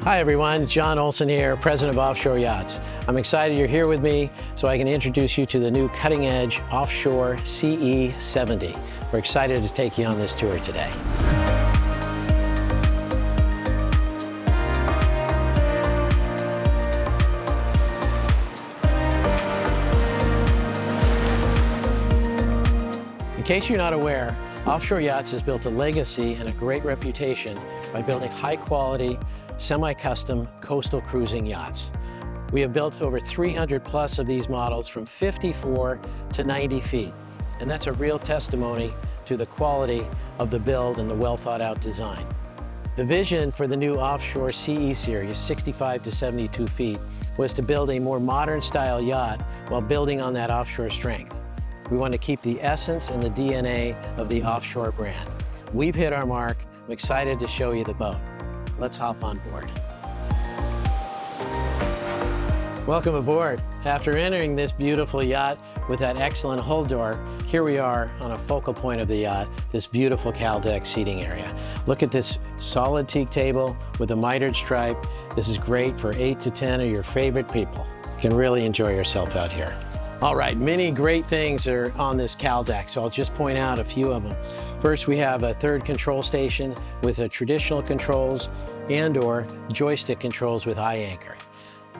Hi everyone, John Olson here, President of Offshore Yachts. I'm excited you're here with me so I can introduce you to the new cutting-edge Offshore CE70. We're excited to take you on this tour today. In case you're not aware, Offshore Yachts has built a legacy and a great reputation by building high-quality, semi-custom coastal cruising yachts. We have built over 300 plus of these models from 54 to 90 feet, and that's a real testimony to the quality of the build and the well-thought-out design. The vision for the new Offshore CE series, 65 to 72 feet, was to build a more modern-style yacht while building on that offshore strength. We want to keep the essence and the DNA of the Offshore brand. We've hit our mark. I'm excited to show you the boat. Let's hop on board. Welcome aboard. After entering this beautiful yacht with that excellent hull door, here we are on a focal point of the yacht, this beautiful CalDeck seating area. Look at this solid teak table with a mitered stripe. This is great for 8 to 10 of your favorite people. You can really enjoy yourself out here. All right, many great things are on this CalDeck, so I'll just point out a few of them. First, we have a third control station with a traditional controls and/or joystick controls with eye anchor.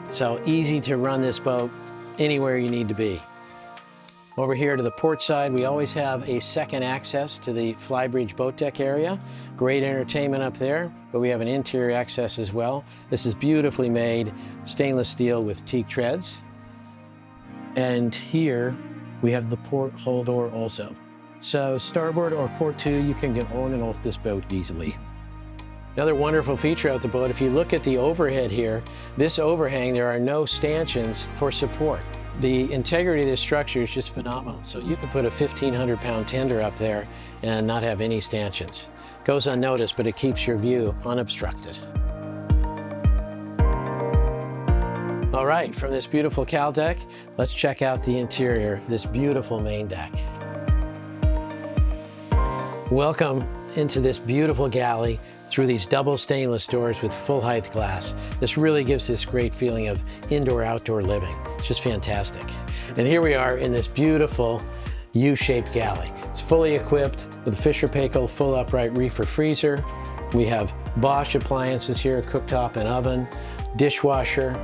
So easy to run this boat anywhere you need to be. Over here to the port side, we always have a second access to the Flybridge boat deck area. Great entertainment up there, but we have an interior access as well. This is beautifully made stainless steel with teak treads. And here we have the port hull door also. So starboard or port 2, you can get on and off this boat easily. Another wonderful feature of the boat, if you look at the overhead here, this overhang, there are no stanchions for support. The integrity of this structure is just phenomenal. So you could put a 1,500-pound tender up there and not have any stanchions. Goes unnoticed, but it keeps your view unobstructed. All right, from this beautiful CalDeck, let's check out the interior, this beautiful main deck. Welcome into this beautiful galley through these double stainless doors with full height glass. This really gives this great feeling of indoor-outdoor living. It's just fantastic. And here we are in this beautiful U-shaped galley. It's fully equipped with a Fisher Paykel full upright reefer freezer. We have Bosch appliances here, cooktop and oven, dishwasher,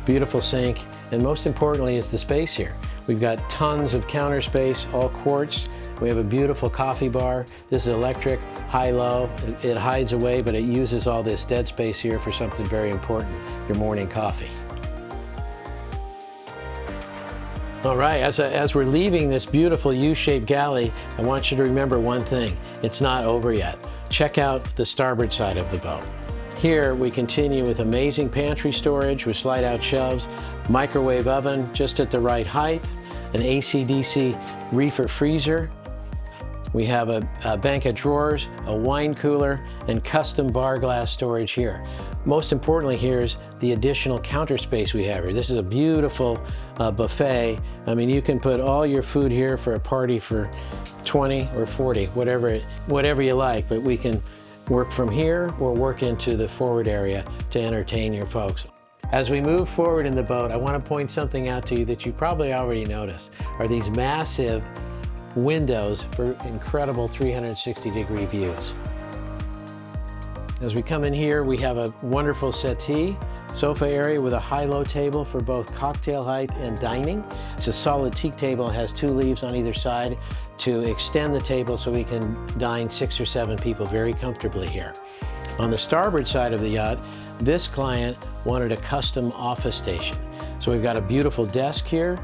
beautiful sink, and most importantly is the space here. We've got tons of counter space, all quartz. We have a beautiful coffee bar. This is electric, high-low. It hides away, but it uses all this dead space here for something very important, your morning coffee. All right, as we're leaving this beautiful U-shaped galley, I want you to remember one thing. It's not over yet. Check out the starboard side of the boat. Here we continue with amazing pantry storage with slide-out shelves, microwave oven just at the right height, an AC/DC reefer freezer. We have a bank of drawers, a wine cooler, and custom bar glass storage here. Most importantly here is the additional counter space we have here. This is a beautiful buffet. I mean, you can put all your food here for a party for 20 or 40, whatever you like, but we can work from here or work into the forward area to entertain your folks. As we move forward in the boat, I want to point something out to you that you probably already noticed, are these massive windows for incredible 360-degree views. As we come in here, we have a wonderful settee, sofa area with a high-low table for both cocktail height and dining. It's a solid teak table. It has 2 leaves on either side to extend the table so we can dine 6 or 7 people very comfortably here. On the starboard side of the yacht, this client wanted a custom office station. So we've got a beautiful desk here,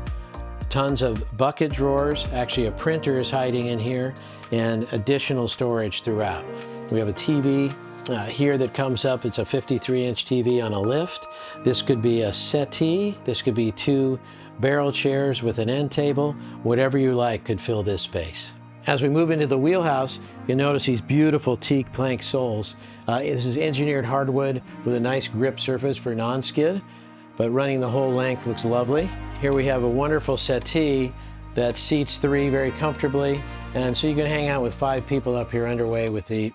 tons of bucket drawers, actually a printer is hiding in here, and additional storage throughout. We have a TV here that comes up. It's a 53-inch TV on a lift. This could be a settee. This could be 2 barrel chairs with an end table. Whatever you like could fill this space. As we move into the wheelhouse, you'll notice these beautiful teak plank soles. This is engineered hardwood with a nice grip surface for non-skid, but running the whole length looks lovely. Here we have a wonderful settee that seats 3 very comfortably, and so you can hang out with 5 people up here underway with the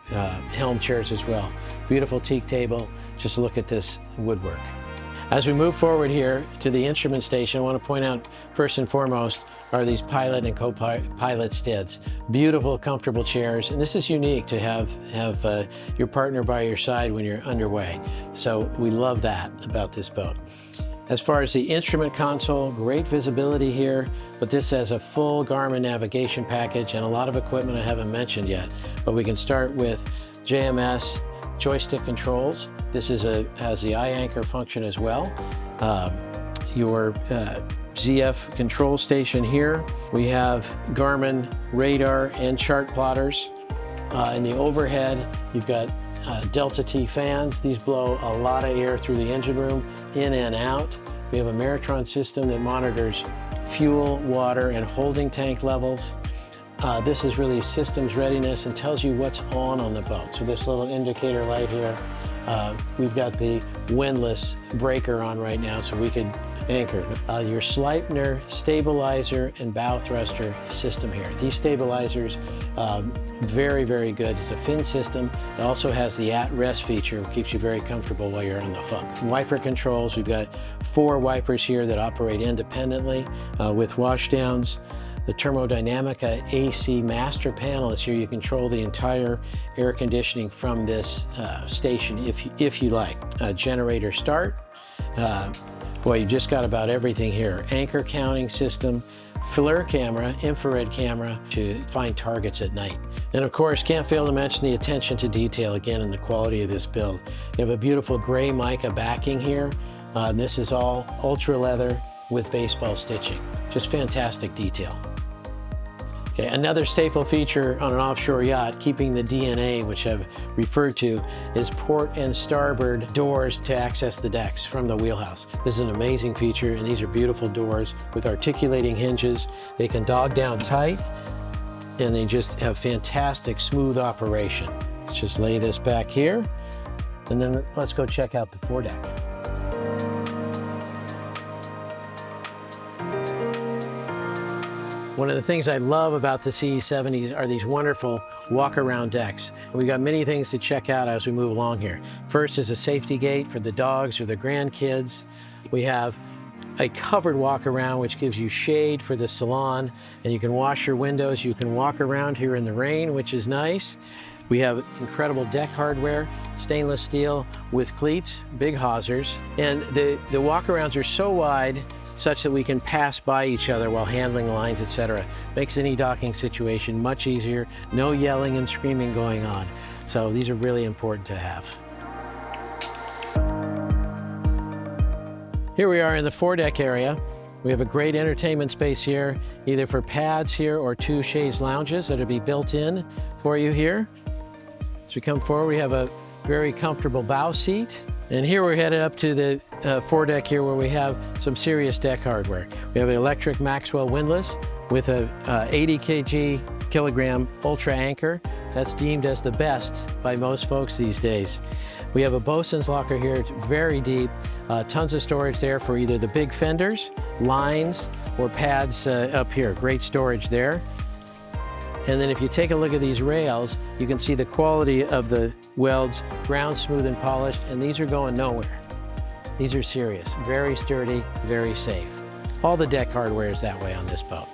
helm chairs as well. Beautiful teak table. Just look at this woodwork. As we move forward here to the instrument station, I want to point out first and foremost are these pilot and co-pilot steads. Beautiful, comfortable chairs, and this is unique to have your partner by your side when you're underway. So we love that about this boat. As far as the instrument console, great visibility here, but this has a full Garmin navigation package and a lot of equipment I haven't mentioned yet. But we can start with JMS joystick controls. This has the eye anchor function as well. Your ZF control station here. We have Garmin radar and chart plotters. In the overhead, you've got Delta T fans. These blow a lot of air through the engine room, in and out. We have a Maritron system that monitors fuel, water, and holding tank levels. This is really systems readiness and tells you what's on the boat. So this little indicator light here, we've got the windlass breaker on right now so we could anchor. Your Sleipner stabilizer and bow thruster system here. These stabilizers, very, very good. It's a fin system. It also has the at-rest feature, which keeps you very comfortable while you're on the hook. Wiper controls, we've got 4 wipers here that operate independently with washdowns. The Thermodynamica AC master panel is here. You control the entire air conditioning from this station if you like. Generator start. Boy, you just got about everything here. Anchor counting system, FLIR camera, infrared camera to find targets at night. And of course, can't fail to mention the attention to detail again in the quality of this build. You have a beautiful gray mica backing here. This is all ultra leather with baseball stitching. Just fantastic detail. Okay, another staple feature on an offshore yacht, keeping the DNA, which I've referred to, is port and starboard doors to access the decks from the wheelhouse. This is an amazing feature, and these are beautiful doors with articulating hinges. They can dog down tight, and they just have fantastic smooth operation. Let's just lay this back here, and then let's go check out the foredeck. One of the things I love about the CE70s are these wonderful walk-around decks. And we've got many things to check out as we move along here. First is a safety gate for the dogs or the grandkids. We have a covered walk-around, which gives you shade for the salon, and you can wash your windows. You can walk around here in the rain, which is nice. We have incredible deck hardware, stainless steel with cleats, big hawsers, and the walk-arounds are so wide such that we can pass by each other while handling lines, etc. Makes any docking situation much easier. No yelling and screaming going on. So these are really important to have. Here we are in the foredeck area. We have a great entertainment space here, either for pads here or 2 chaise lounges that'll be built in for you here. As we come forward, we have a very comfortable bow seat. And here we're headed up to the foredeck here where we have some serious deck hardware. We have an electric Maxwell windlass with a 80 kilogram ultra anchor. That's deemed as the best by most folks these days. We have a bosun's locker here. It's very deep. Tons of storage there for either the big fenders, lines, or pads up here. Great storage there. And then if you take a look at these rails, you can see the quality of the welds, ground smooth and polished, and these are going nowhere. These are serious, very sturdy, very safe. All the deck hardware is that way on this boat.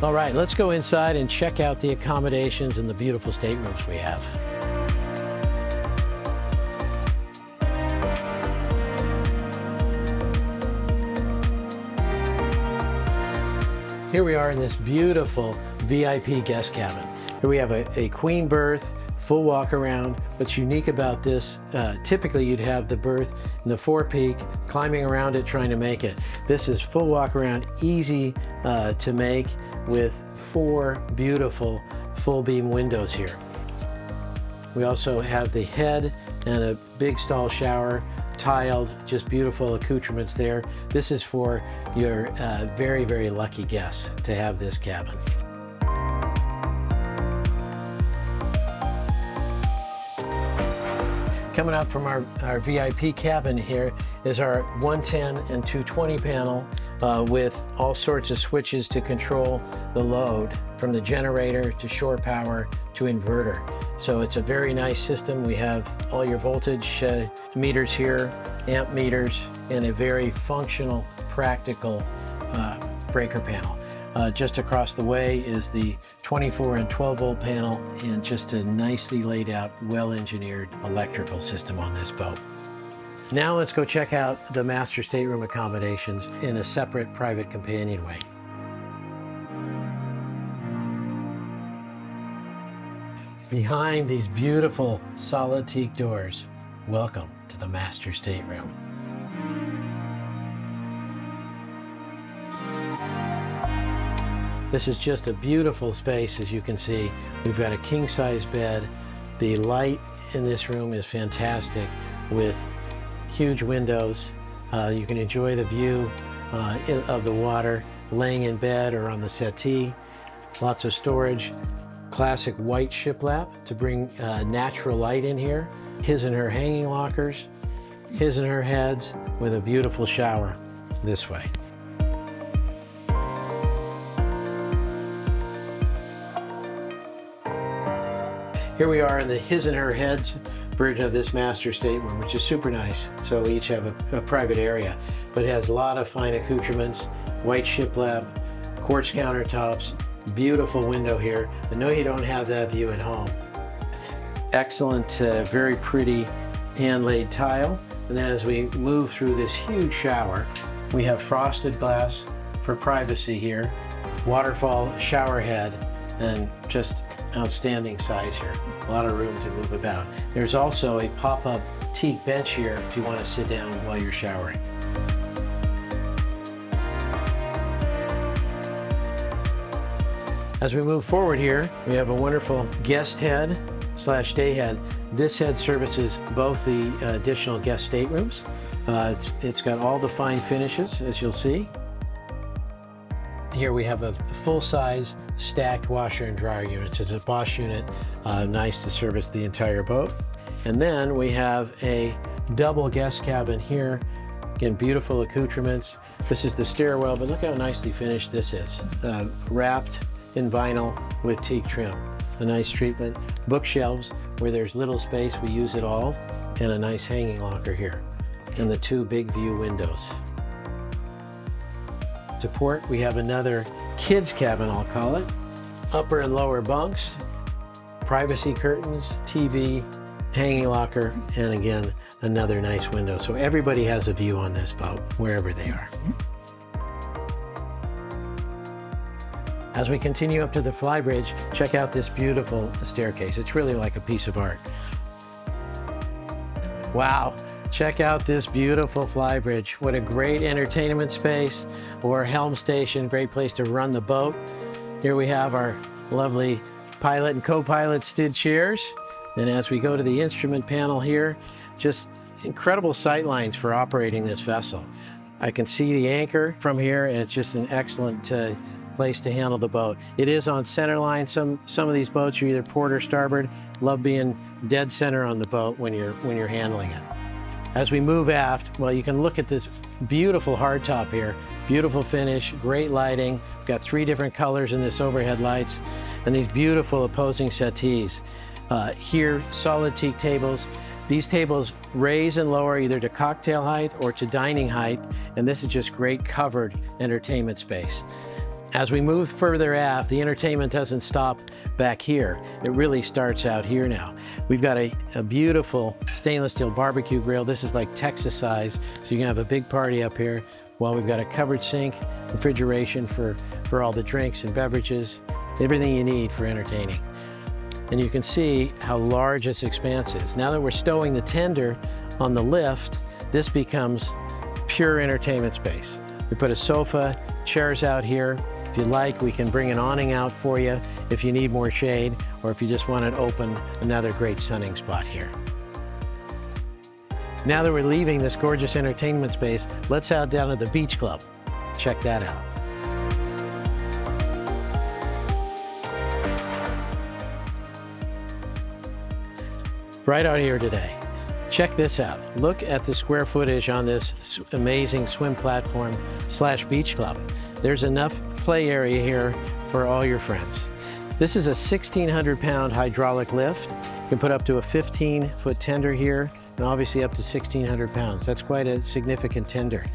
All right, let's go inside and check out the accommodations and the beautiful staterooms we have. Here we are in this beautiful VIP guest cabin. Here we have a queen berth, full walk around. What's unique about this, typically you'd have the berth in the forepeak, climbing around it, trying to make it. This is full walk around, easy to make with 4 beautiful full beam windows here. We also have the head and a big stall shower, tiled, just beautiful accoutrements there. This is for your very, very lucky guests to have this cabin. Coming up from our VIP cabin here is our 110 and 220 panel with all sorts of switches to control the load, from the generator to shore power to inverter. So it's a very nice system. We have all your voltage meters here, amp meters, and a very functional, practical breaker panel. Just across the way is the 24 and 12 volt panel, and just a nicely laid out, well-engineered electrical system on this boat. Now let's go check out the master stateroom accommodations in a separate private companionway. Behind these beautiful solid teak doors, welcome to the master stateroom. This is just a beautiful space, as you can see. We've got a king-size bed. The light in this room is fantastic with huge windows. You can enjoy the view of the water laying in bed or on the settee. Lots of storage. Classic white shiplap to bring natural light in here. His and her hanging lockers. His and her heads with a beautiful shower this way. Here we are in the his and her heads version of this master stateroom, which is super nice. So we each have a private area, but it has a lot of fine accoutrements, white shiplap, quartz countertops, beautiful window here. I know you don't have that view at home. Excellent, very pretty hand-laid tile. And then as we move through this huge shower, we have frosted glass for privacy here, waterfall shower head, and just outstanding size here. A lot of room to move about. There's also a pop-up teak bench here if you want to sit down while you're showering. As we move forward here, we have a wonderful guest head / day head. This head services both the additional guest staterooms. It's got all the fine finishes, as you'll see. Here we have a full-size stacked washer and dryer units. It's a Bosch unit, nice to service the entire boat. And then we have a double guest cabin here. Again, beautiful accoutrements. This is the stairwell, but look how nicely finished this is. Wrapped in vinyl with teak trim. A nice treatment. Bookshelves, where there's little space, we use it all. And a nice hanging locker here. And the two big view windows. To port, we have another kids cabin, I'll call it. Upper and lower bunks, privacy curtains, TV, hanging locker, and again, another nice window. So everybody has a view on this boat, wherever they are. As we continue up to the Flybridge, check out this beautiful staircase. It's really like a piece of art. Wow. Check out this beautiful Flybridge. What a great entertainment space, or helm station, great place to run the boat. Here we have our lovely pilot and co-pilot stood chairs. And as we go to the instrument panel here, just incredible sight lines for operating this vessel. I can see the anchor from here, and it's just an excellent place to handle the boat. It is on center line. Some of these boats are either port or starboard. Love being dead center on the boat when you're handling it. As we move aft, well, you can look at this beautiful hardtop here. Beautiful finish, great lighting. We've got 3 different colors in this overhead lights, and these beautiful opposing settees. Here, solid teak tables. These tables raise and lower either to cocktail height or to dining height, and this is just great covered entertainment space. As we move further aft, the entertainment doesn't stop back here. It really starts out here now. We've got a beautiful stainless steel barbecue grill. This is like Texas size, so you can have a big party up here. While we've got a covered sink, refrigeration for all the drinks and beverages, everything you need for entertaining. And you can see how large this expanse is. Now that we're stowing the tender on the lift, this becomes pure entertainment space. We put a sofa, chairs out here. If you like, we can bring an awning out for you if you need more shade, or if you just want it open, another great sunning spot here. Now that we're leaving this gorgeous entertainment space, let's head down to the beach club. Check that out. Right out here today. Check this out. Look at the square footage on this amazing swim platform / beach club. There's enough play area here for all your friends. This is a 1,600-pound hydraulic lift. You can put up to a 15-foot tender here, and obviously up to 1,600 pounds. That's quite a significant tender.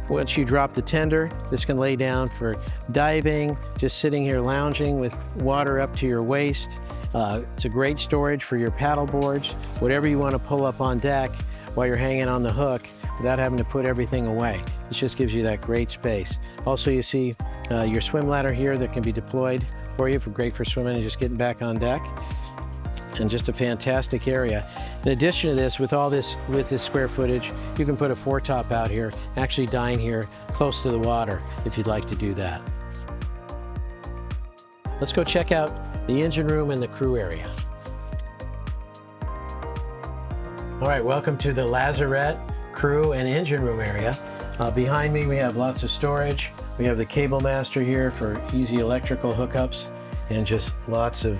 Once you drop the tender, this can lay down for diving, just sitting here lounging with water up to your waist. It's a great storage for your paddle boards, whatever you want to pull up on deck while you're hanging on the hook without having to put everything away. This just gives you that great space. Also, you see your swim ladder here that can be deployed for you, great for swimming and just getting back on deck. And just a fantastic area. In addition to this, with this square footage, you can put a foretop out here, actually dine here close to the water if you'd like to do that. Let's go check out the engine room and the crew area. All right, welcome to the lazarette, crew, and engine room area. Behind me, we have lots of storage. We have the cable master here for easy electrical hookups, and just lots of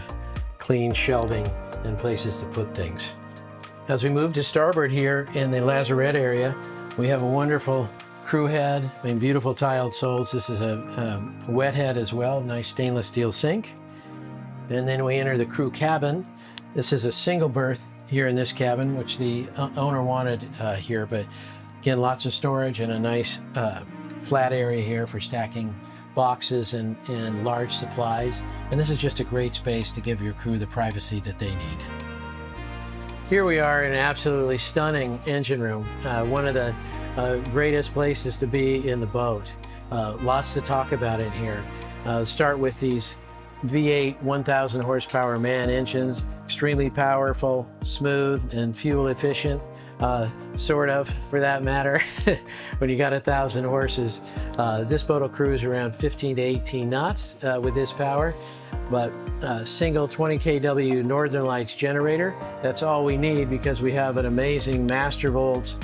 clean shelving and places to put things. As we move to starboard here in the lazarette area, we have a wonderful crew head and beautiful tiled soles. This is a wet head as well, nice stainless steel sink. And then we enter the crew cabin. This is a single berth here in this cabin, which the owner wanted here, but again, lots of storage and a nice flat area here for stacking boxes and large supplies. And this is just a great space to give your crew the privacy that they need. Here we are in an absolutely stunning engine room. One of the greatest places to be in the boat. Lots to talk about in here. Start with these V8 1,000 horsepower MAN engines, extremely powerful, smooth, and fuel efficient. Sort of, for that matter. When you got 1,000 horses, this boat will cruise around 15 to 18 knots with this power. But single 20 kW Northern Lights generator, that's all we need because we have an amazing Mastervolt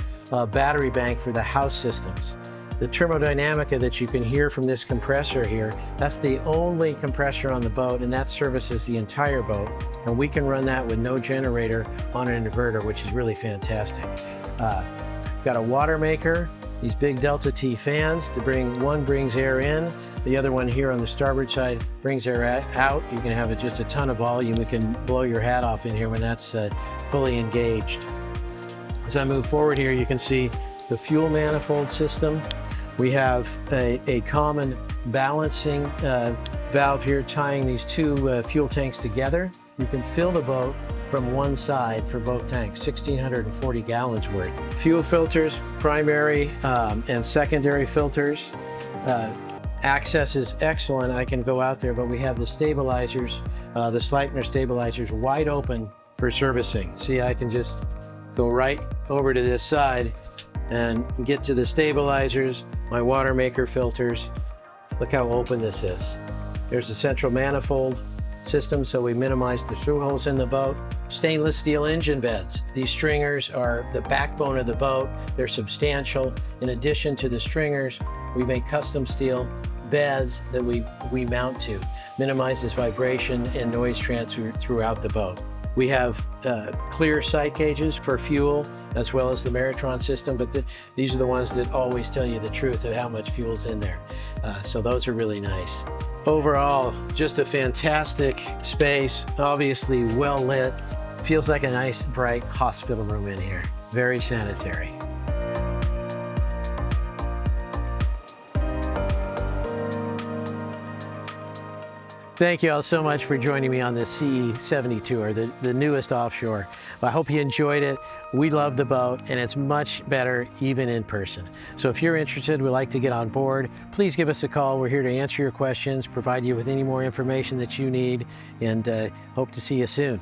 battery bank for the house systems. The thermodynamica that you can hear from this compressor here, that's the only compressor on the boat, and that services the entire boat. And we can run that with no generator on an inverter, which is really fantastic. Got a water maker, these big Delta T fans one brings air in, the other one here on the starboard side brings air out. You can have just a ton of volume. You can blow your hat off in here when that's fully engaged. As I move forward here, you can see the fuel manifold system. We have a common balancing valve here tying these two fuel tanks together. You can fill the boat from one side for both tanks, 1,640 gallons worth. Fuel filters, primary and secondary filters. Access is excellent. I can go out there, but we have the stabilizers, the Sleipner stabilizers, wide open for servicing. See, I can just go right over to this side and get to the stabilizers, my water maker filters. Look how open this is. There's a central manifold system, so we minimize the through holes in the boat. Stainless steel engine beds. These stringers are the backbone of the boat. They're substantial. In addition to the stringers, we make custom steel beds that we mount to. Minimizes vibration and noise transfer throughout the boat. We have clear sight gauges for fuel, as well as the Maritron system, but these are the ones that always tell you the truth of how much fuel's in there. So those are really nice. Overall, just a fantastic space, obviously well lit. Feels like a nice, bright hospital room in here. Very sanitary. Thank you all so much for joining me on this CE70 tour, the newest offshore. I hope you enjoyed it. We love the boat, and it's much better even in person. So if you're interested, would like to get on board, please give us a call. We're here to answer your questions, provide you with any more information that you need, and hope to see you soon.